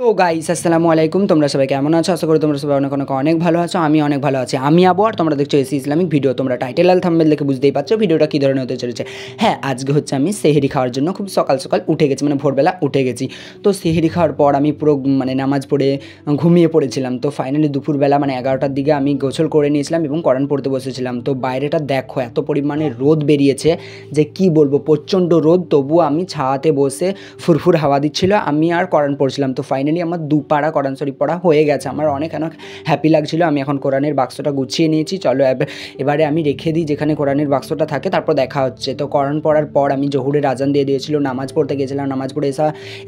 তো গাইস আসসালামু আলাইকুম, তোমরা সবাই কেমন আছো? আশা করি তোমরা সবাই অনেক অনেক অনেক ভালো আছো। আমি অনেক ভালো আছি। আমি আবু, আর তোমরা দেখছো এসি ইসলামিক ভিডিও। তোমরা টাইটেল আর থাম্বনেল দেখে বুঝতেই পারছো ভিডিওটা কী ধরনের হতে চলেছে। হ্যাঁ, আজকে হচ্ছে আমি সেহরি খাওয়ার জন্য খুব সকাল সকাল উঠে গেছি, মানে ভোরবেলা উঠে গেছি। তো সেহরি খাওয়ার পর আমি পুরো নামাজ পড়ে ঘুমিয়ে পড়েছিলাম। তো ফাইনালি দুপুরবেলা 11টার দিকে আমি গোসল করে নিয়েছিলাম এবং কোরআন পড়তে বসেছিলাম। তো বাইরেটা দেখো এত পরিমাণে রোদ বেরিয়েছে যে কি বলবো, প্রচণ্ড রোদ। তবুও আমি ছায়াতে বসে ফুরফুর হাওয়া দিচ্ছিল, আমি আর কোরআন পড়ছিলাম। তো ফাইনালি আমার দুপাড়া কোরআন শরীফ পড়া হয়ে গেছে। আমার অনেক হ্যাপি লাগছিলো। আমি এখন কোরআনের বাক্সটা গুছিয়ে নিয়েছি। চলো এবারে আমি রেখে দিই যেখানে কোরআনের বাক্সটা থাকে, তারপর দেখা হচ্ছে। তো কোরআন পড়ার পর আমি জহুরের আজান দিয়ে দিয়েছিল, নামাজ পড়তে গেছিলাম। নামাজ পড়ে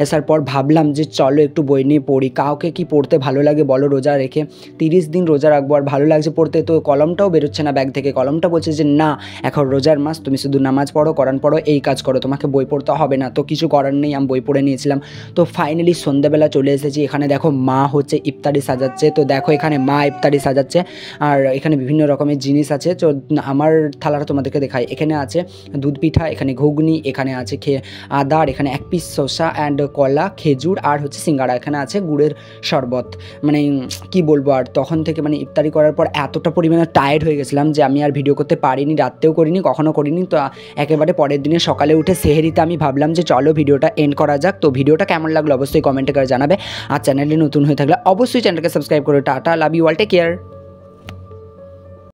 আসার পর ভাবলাম যে চলো একটু বই নিয়ে পড়ি। কাউকে কি পড়তে ভালো লাগে বলো? রোজা রেখে 30 দিন রোজা রাখবো, আর ভালো লাগছে পড়তে। তো কলমটাও বেরোচ্ছে না ব্যাগ থেকে। কলমটা বলছে যে না, এখন রোজার মাস, তুমি শুধু নামাজ পড়ো, কোরআন পড়ো, এই কাজ করো, তোমাকে বই পড়তে হবে না। তো কিছু করার নেই, আমি বই পড়ে নিয়েছিলাম। তো ফাইনালি সন্ধ্যাবেলা চলে এসেছি। এখানে দেখো মা হচ্ছে ইফতারি সাজাচ্ছে। তো দেখো এখানে মা ইফতারি সাজাচ্ছে, আর এখানে বিভিন্ন রকমের জিনিস আছে। তো আমার থালাটা তোমাদেরকে দেখাই। এখানে আছে দুধ পিঠা, এখানে ঘুগনি, এখানে আছে আদা, আর এখানে 1 পিস শসা অ্যান্ড কলা, খেজুর, আর হচ্ছে সিঙ্গাড়া। এখানে আছে গুড়ের শরবত। কি বলবো, আর তখন থেকে ইফতারি করার পর এতটা পরিমাণে টায়ার্ড হয়ে গেছিলাম যে আমি আর ভিডিও করতে পারিনি, রাত্রেও করিনি, কখনও করিনি। তো একেবারে পরের দিনে সকালে উঠে সেহেরিতে আমি ভাবলাম যে চলো ভিডিওটা এন্ড করা যাক। তো ভিডিওটা কেমন লাগলো অবশ্যই কমেন্টে করে জানাবে, আর চ্যানেলে নতুন হয়ে থাকলে অবশ্যই চ্যানেলকে সাবস্ক্রাইব করো। Tata, love you all, take care.